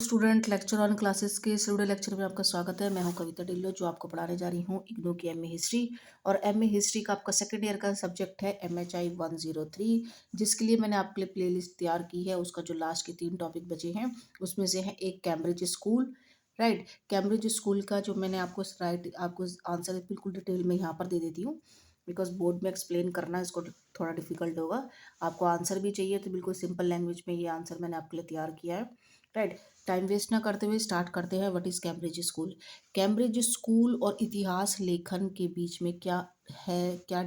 Student lecture on classes के इस video lecture में आपका स्वागत है। मैं हूं कविता ढिल्लो जो आपको पढ़ाने जा रही हूं इग्नू की एमए हिस्ट्री। और एमए हिस्ट्री का आपका सेकेंड ईयर का सब्जेक्ट है एमएचआई 103, जिसके लिए मैंने आपके लिए प्लेलिस्ट तैयार की है। उसका जो लास्ट के 3 टॉपिक बचे हैं उसमें से है एक Cambridge school. Right, Cambridge school का जो मैंने आपको आंसर बिल्कुल डिटेल में यहाँ पर दे देती हूँ, बिकॉज बोर्ड में एक्सप्लेन करना इसको थोड़ा डिफिकल्ट होगा। आपको आंसर भी चाहिए तो बिल्कुल सिंपल लैंग्वेज में ये आंसर मैंने आपके लिए तैयार किया है। राइट, टाइम वेस्ट ना करते हुए स्टार्ट करते हैं। What is Cambridge school? Cambridge school और इतिहास लेखन के बीच में क्या है, क्या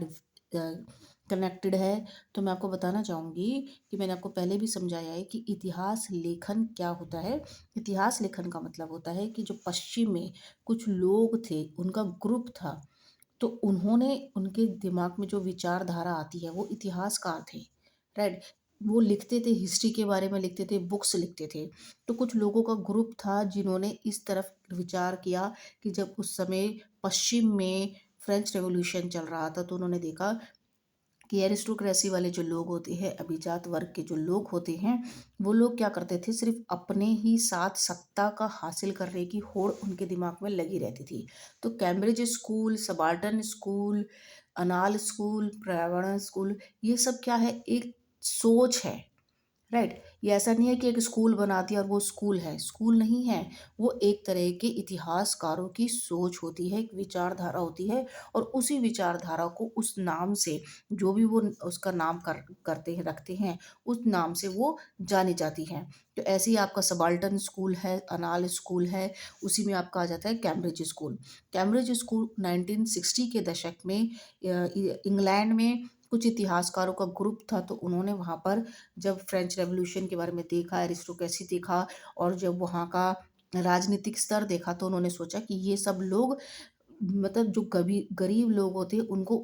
कनेक्टेड है? तो मैं आपको बताना चाहूँगी कि मैंने आपको पहले भी समझाया है कि इतिहास लेखन क्या होता है। इतिहास लेखन का मतलब होता है कि जो पश्चिम में कुछ लोग थे, उनका ग्रुप था, तो उन्होंने उनके दिमाग में जो विचारधारा आती है वो इतिहासकार थे। राइट, वो लिखते थे, हिस्ट्री के बारे में लिखते थे, बुक्स लिखते थे। तो कुछ लोगों का ग्रुप था जिन्होंने इस तरफ विचार किया कि जब उस समय पश्चिम में फ्रेंच रेवोल्यूशन चल रहा था तो उन्होंने देखा कि एरिस्टोक्रेसी वाले जो लोग होते हैं, अभिजात वर्ग के जो लोग होते हैं, वो लोग क्या करते थे, सिर्फ अपने ही साथ सत्ता का हासिल करने की होड़ उनके दिमाग में लगी रहती थी। तो कैम्ब्रिज स्कूल, सबाल्टन स्कूल, अनाल स्कूल, पर्यावरण स्कूल, ये सब क्या है, एक सोच है। राइट, ये ऐसा नहीं है कि एक स्कूल बना दिया और वो स्कूल है, स्कूल नहीं है। वो एक तरह के इतिहासकारों की सोच होती है, एक विचारधारा होती है, और उसी विचारधारा को उस नाम से, जो भी वो उसका नाम करते हैं, रखते हैं, उस नाम से वो जानी जाती हैं। तो ऐसे ही आपका सबाल्टन स्कूल है, अनाल स्कूल है, उसी में आपका आ जाता है कैम्ब्रिज स्कूल। कैम्ब्रिज स्कूल 1960 के दशक में इंग्लैंड में कुछ इतिहासकारों का ग्रुप था, तो उन्होंने वहाँ पर जब फ्रेंच रेवोल्यूशन के बारे में देखा, एरिस्टोक्रेसी देखा, और जब वहाँ का राजनीतिक स्तर देखा, तो उन्होंने सोचा कि ये सब लोग, मतलब जो गरीब लोग होते हैं उनको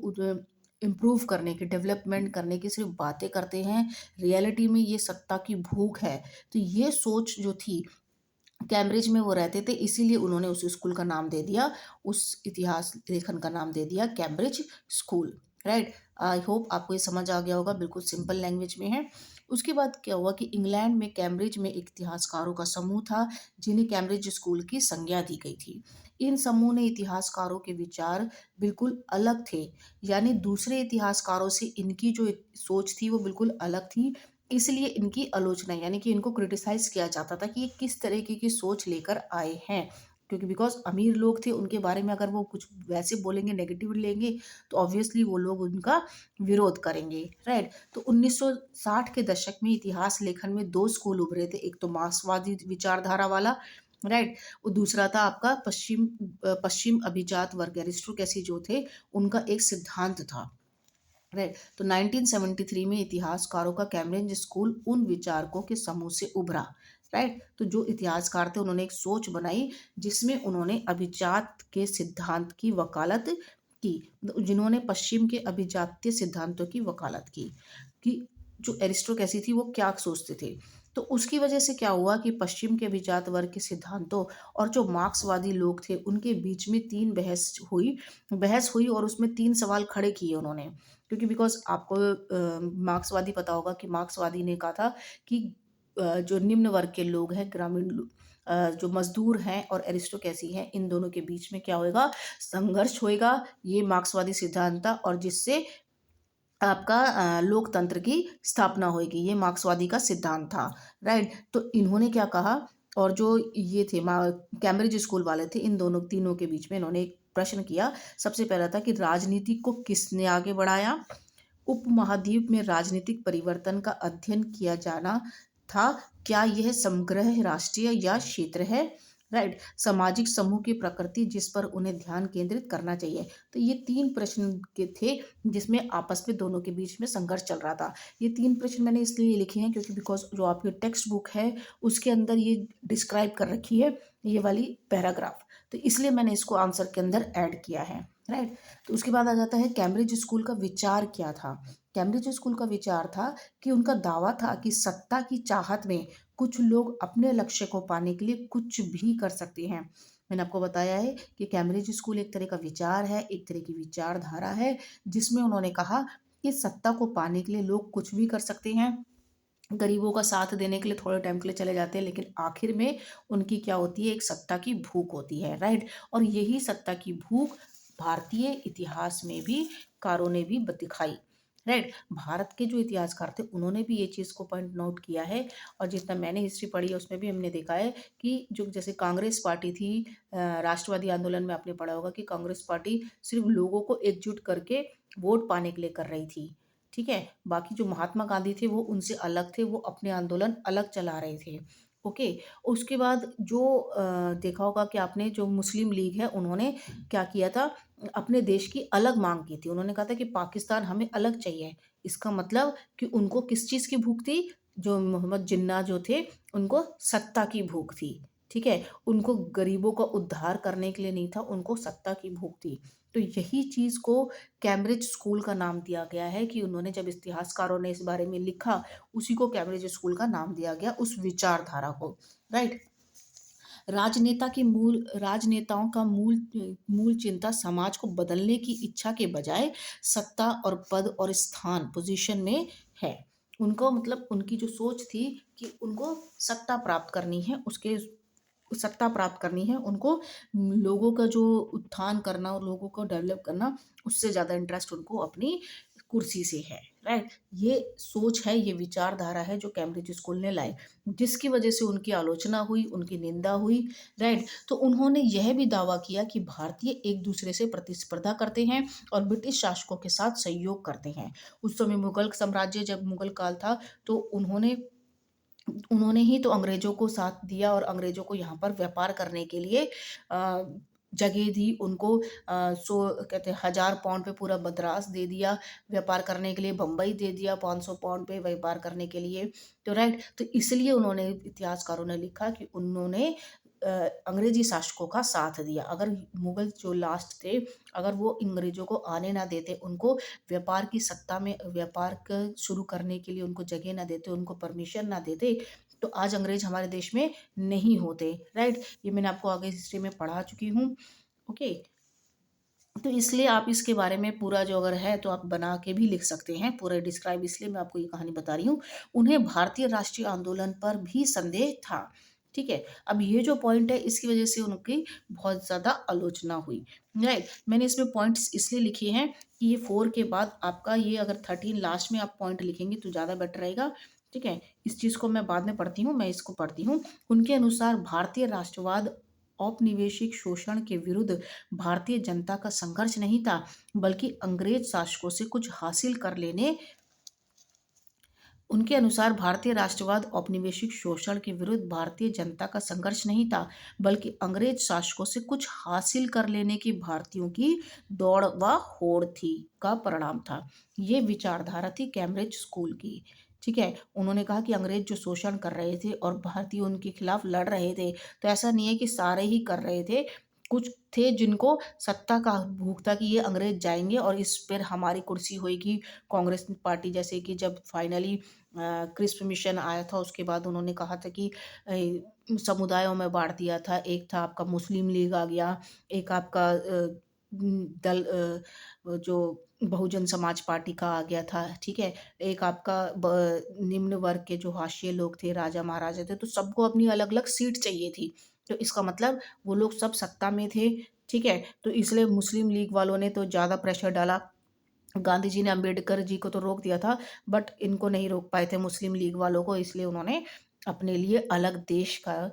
इम्प्रूव करने की, डेवलपमेंट करने की सिर्फ बातें करते हैं, रियलिटी में ये सत्ता की भूख है। तो ये सोच जो थी, कैम्ब्रिज में वो रहते थे, इसीलिए उन्होंने उस स्कूल का नाम दे दिया, उस इतिहास लेखन का नाम दे दिया Cambridge school. Right, I hope आपको ये समझ आ गया होगा, बिल्कुल सिंपल लैंग्वेज में है। उसके बाद क्या हुआ कि इंग्लैंड में कैम्ब्रिज में एक इतिहासकारों का समूह था जिन्हें कैम्ब्रिज स्कूल की संज्ञा दी गई थी। इन समूह ने इतिहासकारों के विचार बिल्कुल अलग थे, यानी दूसरे इतिहासकारों से इनकी जो सोच थी वो बिल्कुल अलग थी। इसलिए इनकी आलोचना, यानी कि इनको क्रिटिसाइज किया जाता था कि ये किस तरीके की सोच लेकर आए हैं, क्योंकि बिकॉज अमीर लोग थे, उनके बारे में अगर वो कुछ वैसे बोलेंगे, नेगेटिव लेंगे, तो ऑब्वियसली वो लोग उनका विरोध करेंगे। राइट, तो 1960 के दशक में इतिहास लेखन में 2 स्कूल उभरे थे। एक तो मार्क्सवादी विचारधारा वाला, राइट, और दूसरा था आपका पश्चिम अभिजात वर्ग, एरिस्टोक्रेसी जो थे, उनका एक सिद्धांत था। राइट, तो 1973 में इतिहासकारों का कैम्ब्रिज स्कूल उन विचारकों के समूह से उभरा। राइट, तो जो इतिहासकार थे उन्होंने एक सोच बनाई जिसमें उन्होंने अभिजात के सिद्धांत की वकालत की, जिन्होंने पश्चिम के अभिजातीय सिद्धांतों की वकालत की कि जो एरिस्टोक्रेसी थी वो क्या सोचते थे। तो उसकी वजह से क्या हुआ कि पश्चिम के अभिजात वर्ग के सिद्धांतों और जो मार्क्सवादी लोग थे उनके बीच में बहस हुई और उसमें 3 सवाल खड़े किए उन्होंने। क्योंकि बिकॉज आपको मार्क्सवादी पता होगा कि मार्क्सवादी ने कहा था कि जो निम्न वर्ग के लोग हैं, जो मजदूर हैं और एरिस्टोक्रेसी हैं, इन दोनों के बीच में क्या होएगा, संघर्ष होएगा। ये मार्क्सवादी सिद्धांत था, और जिससे आपका लोकतंत्र की स्थापना होगी, ये मार्क्सवादी का सिद्धांत था। राइट, तो इन्होंने क्या कहा, और जो ये थे कैम्ब्रिज स्कूल वाले थे, इन दोनों तीनों के बीच में इन्होंने एक प्रश्न किया। सबसे पहला था कि राजनीति को किसने आगे बढ़ाया, उपमहाद्वीप में राजनीतिक परिवर्तन का अध्ययन किया जाना था, क्या यह समग्र राष्ट्रीय या क्षेत्र है। राइट, सामाजिक समूह की प्रकृति जिस पर उन्हें ध्यान केंद्रित करना चाहिए। तो ये 3 प्रश्न के थे जिसमें आपस में दोनों के बीच में संघर्ष चल रहा था। ये 3 प्रश्न मैंने इसलिए लिखे हैं क्योंकि बिकॉज जो आपकी टेक्स्ट बुक है उसके अंदर ये डिस्क्राइब कर रखी है, ये वाली पैराग्राफ, तो इसलिए मैंने इसको आंसर के अंदर ऐड किया है। राइट, तो उसके बाद आ जाता है कैम्ब्रिज स्कूल का विचार क्या था। कैम्ब्रिज स्कूल का विचार था कि उनका दावा था कि सत्ता की चाहत में कुछ लोग अपने लक्ष्य को पाने के लिए कुछ भी कर सकते हैं। मैंने आपको बताया है कि कैम्ब्रिज स्कूल एक तरह का विचार है, एक तरह की विचारधारा है, जिसमें उन्होंने कहा कि सत्ता को पाने के लिए लोग कुछ भी कर सकते हैं। गरीबों का साथ देने के लिए थोड़े टाइम के लिए चले जाते हैं, लेकिन आखिर में उनकी क्या होती है, एक सत्ता की भूख होती है, राइट। और यही सत्ता की भूख भारतीय इतिहास में भी कारों ने भी दिखाई, राइट। भारत के जो इतिहासकार थे उन्होंने भी ये चीज़ को पॉइंट नोट किया है। और जितना मैंने हिस्ट्री पढ़ी है उसमें भी हमने देखा है कि जो जैसे कांग्रेस पार्टी थी, राष्ट्रवादी आंदोलन में आपने पढ़ा होगा कि कांग्रेस पार्टी सिर्फ लोगों को एकजुट करके वोट पाने के लिए कर रही थी, ठीक है। बाकी जो महात्मा गांधी थे वो उनसे अलग थे, वो अपने आंदोलन अलग चला रहे थे, ओके। उसके बाद जो देखा होगा कि आपने जो मुस्लिम लीग है उन्होंने क्या किया था, अपने देश की अलग मांग की थी। उन्होंने कहा था कि पाकिस्तान हमें अलग चाहिए। इसका मतलब कि उनको किस चीज़ की भूख थी, जो मोहम्मद जिन्ना जो थे उनको सत्ता की भूख थी, ठीक है। उनको गरीबों का उद्धार करने के लिए नहीं था, उनको सत्ता की भूख थी। तो यही चीज़ को कैम्ब्रिज स्कूल का नाम दिया गया है कि उन्होंने जब इतिहासकारों ने इस बारे में लिखा, उसी को कैम्ब्रिज स्कूल का नाम दिया गया, उस विचारधारा को, राइट। राजनेताओं का मूल चिंता समाज को बदलने की इच्छा के बजाय सत्ता और पद और स्थान पोजीशन में है। उनको मतलब उनकी जो सोच थी कि उनको सत्ता प्राप्त करनी है, उसके सत्ता प्राप्त करनी है उनको, लोगों का जो उत्थान करना और लोगों को डेवलप करना, उससे ज़्यादा इंटरेस्ट उनको अपनी कुर्सी से है, राइट। ये सोच है, ये विचारधारा है जो कैम्ब्रिज स्कूल ने लाई, जिसकी वजह से उनकी आलोचना हुई, उनकी निंदा हुई, राइट। तो उन्होंने यह भी दावा किया कि भारतीय एक दूसरे से प्रतिस्पर्धा करते हैं और ब्रिटिश शासकों के साथ सहयोग करते हैं। उस समय मुगल साम्राज्य, जब मुगल काल था, तो उन्होंने उन्होंने ही तो अंग्रेजों को साथ दिया और अंग्रेजों को यहाँ पर व्यापार करने के लिए जगह दी उनको। सो कहते हैं 1000 पाउंड पे पूरा मद्रास दे दिया व्यापार करने के लिए, बम्बई दे दिया 500 पाउंड पे व्यापार करने के लिए। तो राइट, तो इसलिए उन्होंने, इतिहासकारों ने लिखा कि उन्होंने अंग्रेजी शासकों का साथ दिया। अगर मुगल जो लास्ट थे, अगर वो अंग्रेजों को आने ना देते, उनको व्यापार की सत्ता में व्यापार शुरू करने के लिए उनको जगह ना देते, उनको परमिशन ना देते, तो आज अंग्रेज हमारे देश में नहीं होते, राइट। ये मैंने आपको आगे हिस्ट्री में पढ़ा चुकी हूँ, ओके। तो इसलिए आप इसके बारे में पूरा जो अगर है तो आप बना के भी लिख सकते हैं पूरा डिस्क्राइब, इसलिए मैं आपको ये कहानी बता रही हूँ। उन्हें भारतीय राष्ट्रीय आंदोलन पर भी संदेह था, ठीक है। अब ये जो पॉइंट है इसकी वजह से उनकी बहुत ज़्यादा आलोचना हुई, राइट। मैंने इसमें पॉइंट्स इसलिए लिखे हैं कि ये 4 के बाद आपका ये अगर 13 लास्ट में आप पॉइंट लिखेंगे तो ज़्यादा बेटर रहेगा, ठीक है। इस चीज़ को मैं बाद में पढ़ती हूँ, मैं इसको पढ़ती हूँ। उनके अनुसार भारतीय राष्ट्रवाद औपनिवेशिक शोषण के विरुद्ध भारतीय जनता का संघर्ष नहीं था, बल्कि अंग्रेज शासकों से कुछ हासिल कर लेने उनके अनुसार भारतीय राष्ट्रवाद औपनिवेशिक शोषण के विरुद्ध भारतीय जनता का संघर्ष नहीं था, बल्कि अंग्रेज शासकों से कुछ हासिल कर लेने की भारतीयों की दौड़ व होड़ थी का परिणाम था। ये विचारधारा थी कैम्ब्रिज स्कूल की, ठीक है। उन्होंने कहा कि अंग्रेज जो शोषण कर रहे थे और भारतीय उनके खिलाफ लड़ रहे थे, तो ऐसा नहीं है कि सारे ही कर रहे थे, कुछ थे जिनको सत्ता का भूख था कि ये अंग्रेज जाएंगे और इस पर हमारी कुर्सी होगी। कांग्रेस पार्टी जैसे कि जब फाइनली क्रिस्प मिशन आया था, उसके बाद उन्होंने कहा था कि समुदायों में बांट दिया था। एक था आपका मुस्लिम लीग आ गया, एक आपका दल जो बहुजन समाज पार्टी का आ गया था, ठीक है। एक आपका निम्न वर्ग के जो हाशिए लोग थे, राजा महाराजा थे, तो सबको अपनी अलग अलग सीट चाहिए थी। तो इसका मतलब वो लोग सब सत्ता में थे, ठीक है। तो इसलिए मुस्लिम लीग वालों ने तो ज़्यादा प्रेशर डाला। गांधी जी ने अंबेडकर जी को तो रोक दिया था, बट इनको नहीं रोक पाए थे मुस्लिम लीग वालों को, इसलिए उन्होंने अपने लिए अलग देश का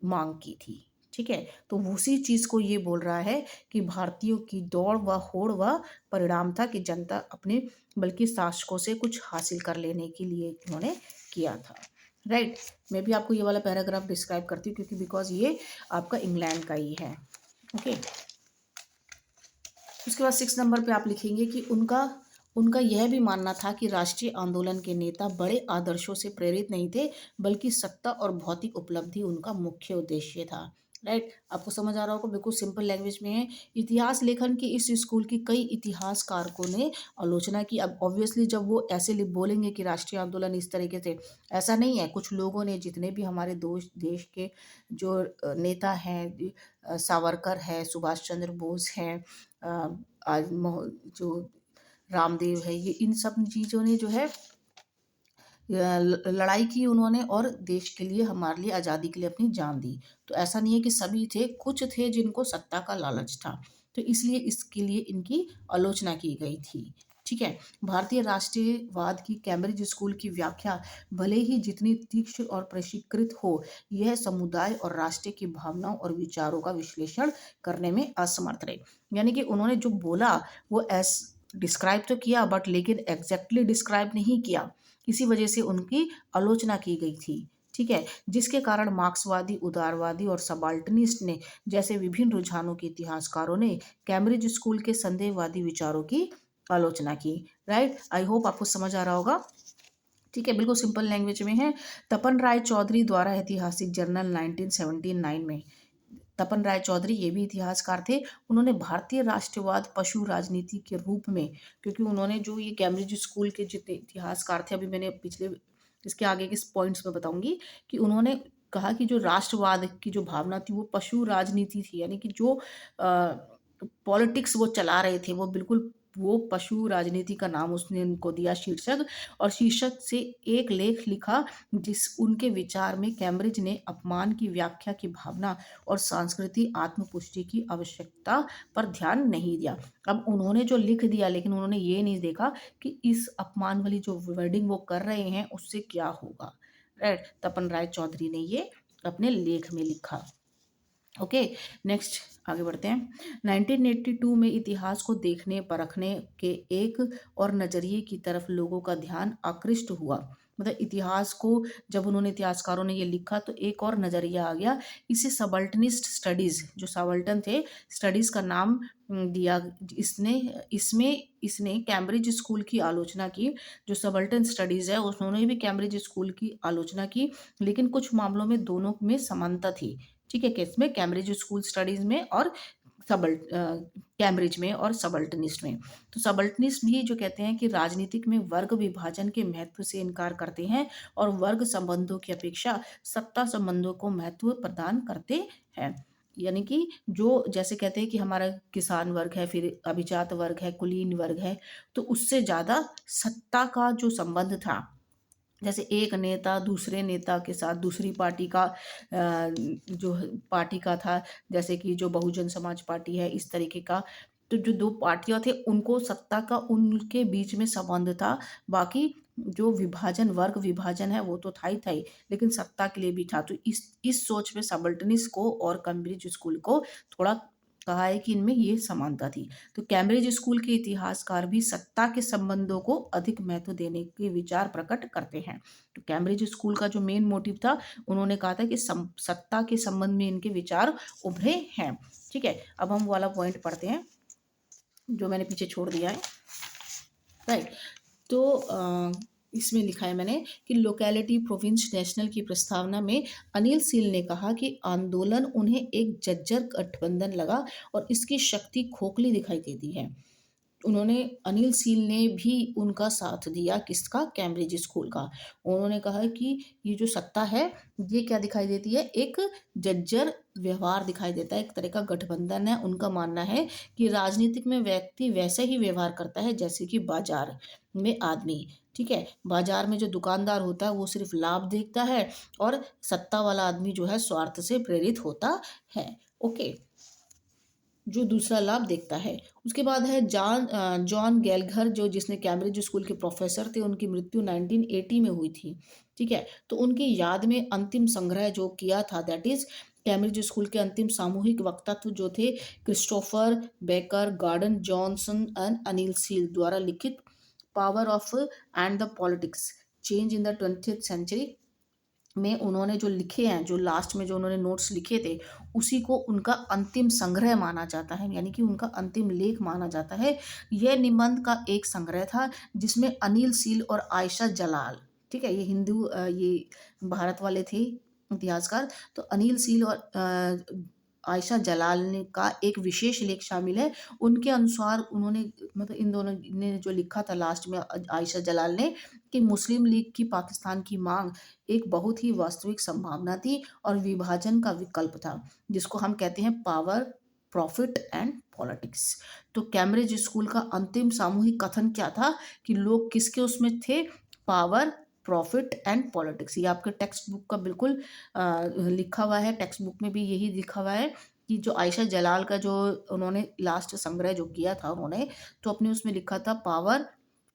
मांग की थी, ठीक है। तो उसी चीज को ये बोल रहा है कि भारतीयों की दौड़ व होड़ व परिणाम था कि जनता अपने बल्कि शासकों से कुछ हासिल कर लेने के लिए उन्होंने किया था, राइट। मैं भी आपको ये वाला पैराग्राफ डिस्क्राइब करती हूँ क्योंकि बिकॉज ये आपका इंग्लैंड का ही है, ओके। उसके बाद 6 नंबर पे आप लिखेंगे कि उनका उनका यह भी मानना था कि राष्ट्रीय आंदोलन के नेता बड़े आदर्शों से प्रेरित नहीं थे, बल्कि सत्ता और भौतिक उपलब्धि उनका मुख्य उद्देश्य था, राइट। आपको समझ आ रहा होगा, बिल्कुल सिंपल लैंग्वेज में है। इतिहास लेखन की इस स्कूल की कई इतिहासकारकों ने आलोचना की। अब ऑब्वियसली जब वो ऐसे बोलेंगे कि राष्ट्रीय आंदोलन इस तरीके से, ऐसा नहीं है। कुछ लोगों ने, जितने भी हमारे देश के जो नेता हैं, सावरकर है, सुभाष चंद्र बोस हैं, अ, जो रामदेव है, ये इन सब चीज़ों ने जो है लड़ाई की उन्होंने और देश के लिए, हमारे लिए, आज़ादी के लिए अपनी जान दी। तो ऐसा नहीं है कि सभी थे, कुछ थे जिनको सत्ता का लालच था। तो इसलिए इसके लिए इनकी आलोचना की गई थी। ठीक है? भारतीय राष्ट्रीयवाद की कैम्ब्रिज स्कूल की व्याख्या भले ही जितनी तीक्ष्ण और प्रशिक्षित हो, यह समुदाय और राष्ट्र की भावनाओं और विचारों का विश्लेषण करने में असमर्थ रहे। यानी कि उन्होंने जो बोला वो डिस्क्राइब तो किया, बट लेकिन एग्जैक्टली डिस्क्राइब नहीं किया। इसी वजह से उनकी आलोचना की गई थी। ठीक है? जिसके कारण मार्क्सवादी, उदारवादी और सबाल्टनिस्ट ने जैसे विभिन्न रुझानों के इतिहासकारों ने कैम्ब्रिज स्कूल के संदेहवादी विचारों की आलोचना की। राइट? आई होप आपको समझ आ रहा होगा। ठीक है, बिल्कुल सिंपल लैंग्वेज में है। तपन राय चौधरी द्वारा ऐतिहासिक जर्नल 1979 में, तपन राय चौधरी ये भी इतिहासकार थे। उन्होंने भारतीय राष्ट्रवाद पशु राजनीति के रूप में, क्योंकि उन्होंने जो ये कैम्ब्रिज स्कूल के जितने इतिहासकार थे, अभी मैंने पिछले इसके आगे के पॉइंट्स में बताऊंगी, कि उन्होंने कहा कि जो राष्ट्रवाद की जो भावना थी वो पशु राजनीति थी, यानी कि जो पॉलिटिक्स वो चला रहे थे वो बिल्कुल वो पशु राजनीति का नाम उसने उनको दिया शीर्षक, और शीर्षक से एक लेख लिखा जिस उनके विचार में कैम्ब्रिज ने अपमान की व्याख्या की भावना और सांस्कृतिक आत्मपुष्टि की आवश्यकता पर ध्यान नहीं दिया। अब उन्होंने जो लिख दिया, लेकिन उन्होंने ये नहीं देखा कि इस अपमान वाली जो वर्डिंग वो कर रहे हैं उससे क्या होगा। राइट? तपन राय चौधरी ने ये अपने लेख में लिखा। ओके, नेक्स्ट आगे बढ़ते हैं। 1982 में इतिहास को देखने परखने के एक और नज़रिए की तरफ लोगों का ध्यान आकृष्ट हुआ। मतलब इतिहास को जब उन्होंने, इतिहासकारों ने ये लिखा, तो एक और नज़रिया आ गया। इसे सबल्टनिस्ट स्टडीज़, जो सबल्टन थे, स्टडीज़ का नाम दिया। इसने इसमें इसने कैम्ब्रिज स्कूल की आलोचना की। जो सबल्टन स्टडीज़ है उन्होंने भी कैम्ब्रिज स्कूल की आलोचना की, लेकिन कुछ मामलों में दोनों में समानता थी। ठीक है? केस में कैम्ब्रिज स्कूल स्टडीज में और कैम्ब्रिज में और सबल्टनिस्ट में। तो सबल्टनिस्ट भी जो कहते हैं कि राजनीतिक में वर्ग विभाजन के महत्व से इनकार करते हैं और वर्ग संबंधों की अपेक्षा सत्ता संबंधों को महत्व प्रदान करते हैं। यानी कि जो जैसे कहते हैं कि हमारा किसान वर्ग है, फिर अभिजात वर्ग है, कुलीन वर्ग है, तो उससे ज़्यादा सत्ता का जो संबंध था, जैसे एक नेता दूसरे नेता के साथ दूसरी पार्टी का जो पार्टी का था, जैसे कि जो बहुजन समाज पार्टी है, इस तरीके का। तो जो दो पार्टियां थे उनको सत्ता का उनके बीच में संबंध था। बाकी जो विभाजन, वर्ग विभाजन है वो तो था ही, लेकिन सत्ता के लिए भी था। तो इस सोच में सबल्टनिस को और कैम्ब्रिज स्कूल को थोड़ा कहा है कि इनमें ये समानता थी। तो कैम्ब्रिज स्कूल के इतिहासकार भी सत्ता के संबंधों को अधिक महत्व देने के विचार प्रकट करते हैं। तो कैम्ब्रिज स्कूल का जो मेन मोटिव था, उन्होंने कहा था कि सत्ता के संबंध में इनके विचार उभरे हैं। ठीक है, अब हम वाला पॉइंट पढ़ते हैं जो मैंने पीछे छोड़ दिया है। राइट? तो इसमें लिखा है मैंने कि लोकेलिटी प्रोविंस नेशनल की प्रस्तावना में अनिल सील ने कहा कि आंदोलन उन्हें एक जज्जर गठबंधन लगा और इसकी शक्ति खोखली दिखाई देती है। उन्होंने, अनिल सील ने भी उनका साथ दिया, किसका? कैम्ब्रिज स्कूल का। उन्होंने कहा कि ये जो सत्ता है ये क्या दिखाई देती है? एक जज्जर व्यवहार दिखाई देता है, एक तरह का गठबंधन है। उनका मानना है कि राजनीतिक में व्यक्ति वैसे ही व्यवहार करता है जैसे कि बाजार में आदमी। ठीक है? बाजार में जो दुकानदार होता है वो सिर्फ लाभ देखता है, और सत्ता वाला आदमी जो है स्वार्थ से प्रेरित होता है। ओके, जो दूसरा लाभ देखता है। उसके बाद है जॉन गैलघर, जो जिसने कैम्ब्रिज स्कूल के प्रोफेसर थे। उनकी मृत्यु 1980 में हुई थी। ठीक है? तो उनकी याद में अंतिम संग्रह जो किया था, दैट इज कैम्ब्रिज स्कूल के अंतिम सामूहिक वक्तव्य जो थे Christopher Baker, Gordon Johnson and Anil Seal द्वारा लिखित power of and the politics change in the 20th century में उन्होंने जो लिखे हैं, जो लास्ट में जो उन्होंने नोट्स लिखे थे, उसी को उनका अंतिम संग्रह माना जाता है, यानी कि उनका अंतिम लेख माना जाता है। यह निबंध का एक संग्रह था जिसमें अनिल सील और आयशा जलाल, ठीक है, ये ये भारत वाले थे इतिहासकार, तो अनिल सील और आयशा जलाल ने का एक विशेष लेख शामिल है। उनके अनुसार उन्होंने, मतलब इन दोनों ने जो लिखा था लास्ट में, आयशा जलाल ने, कि मुस्लिम लीग की पाकिस्तान की मांग एक बहुत ही वास्तविक संभावना थी और विभाजन का विकल्प था, जिसको हम कहते हैं पावर, प्रॉफिट एंड पॉलिटिक्स। तो कैम्ब्रिज स्कूल का अंतिम सामूहिक कथन क्या था कि लोग किसके उसमें थे? Power, profit and politics. ये आपके टेक्स्ट बुक का बिल्कुल लिखा हुआ है, टेक्स्ट बुक में भी यही लिखा हुआ है कि जो आयशा जलाल का जो उन्होंने लास्ट संग्रह जो किया था उन्होंने, तो अपने उसमें लिखा था पावर,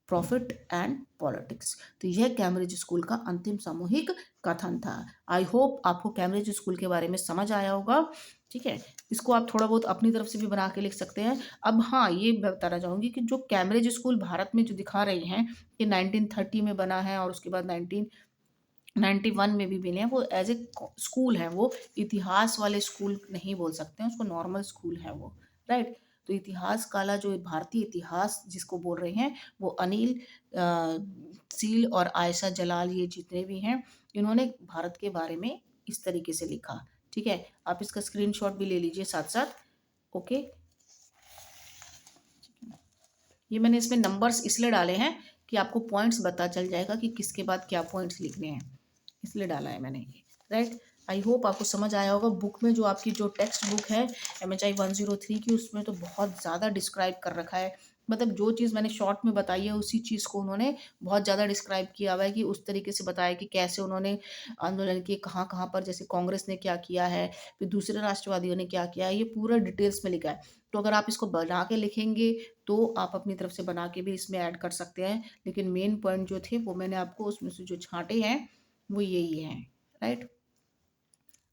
प्रॉफिट एंड पॉलिटिक्स। तो यह कैम्ब्रिज स्कूल का अंतिम सामूहिक कथन था। आई होप आपको कैम्ब्रिज स्कूल के बारे में समझ आया होगा। ठीक है, इसको आप थोड़ा बहुत अपनी तरफ से भी बना के लिख सकते हैं। अब हाँ, ये बताना चाहूँगी कि जो कैम्ब्रिज स्कूल भारत में जो दिखा रही हैं कि 1930 में बना है और उसके बाद 1991 में भी बने हैं, वो एज ए स्कूल है, वो इतिहास वाले स्कूल नहीं बोल सकते हैं उसको, नॉर्मल स्कूल है वो, राइट। तो इतिहास काला जो भारतीय इतिहास जिसको बोल रहे हैं, वो अनिल सील और आयशा जलाल, ये जितने भी हैं, इन्होंने भारत के बारे में इस तरीके से लिखा। ठीक है, आप इसका स्क्रीनशॉट भी ले लीजिए साथ साथ। ओके, ये मैंने इसमें नंबर्स इसलिए डाले हैं कि आपको पॉइंट्स पता चल जाएगा कि किसके बाद क्या पॉइंट्स लिखने हैं, इसलिए डाला है मैंने ये, राइट। आई होप आपको समझ आया होगा। बुक में जो आपकी जो टेक्स्ट बुक है MHI 103 की, उसमें तो बहुत ज़्यादा डिस्क्राइब कर रखा है। मतलब जो चीज़ मैंने शॉर्ट में बताई है उसी चीज़ को उन्होंने बहुत ज़्यादा डिस्क्राइब किया हुआ है, कि उस तरीके से बताया कि कैसे उन्होंने आंदोलन किए, कहाँ कहाँ पर, जैसे कांग्रेस ने क्या किया है, फिर दूसरे राष्ट्रवादियों ने क्या किया है, ये पूरा डिटेल्स में लिखा है। तो अगर आप इसको बना के लिखेंगे तो आप अपनी तरफ से बना के भी इसमें ऐड कर सकते हैं, लेकिन मेन पॉइंट जो थे वो मैंने आपको उसमें से जो छांटे हैं वो यही हैं, राइट।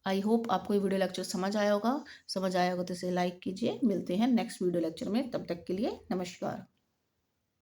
आई होप आपको ये वीडियो लेक्चर समझ आया होगा। समझ आया होगा तो इसे लाइक कीजिए। मिलते हैं नेक्स्ट वीडियो लेक्चर में, तब तक के लिए नमस्कार।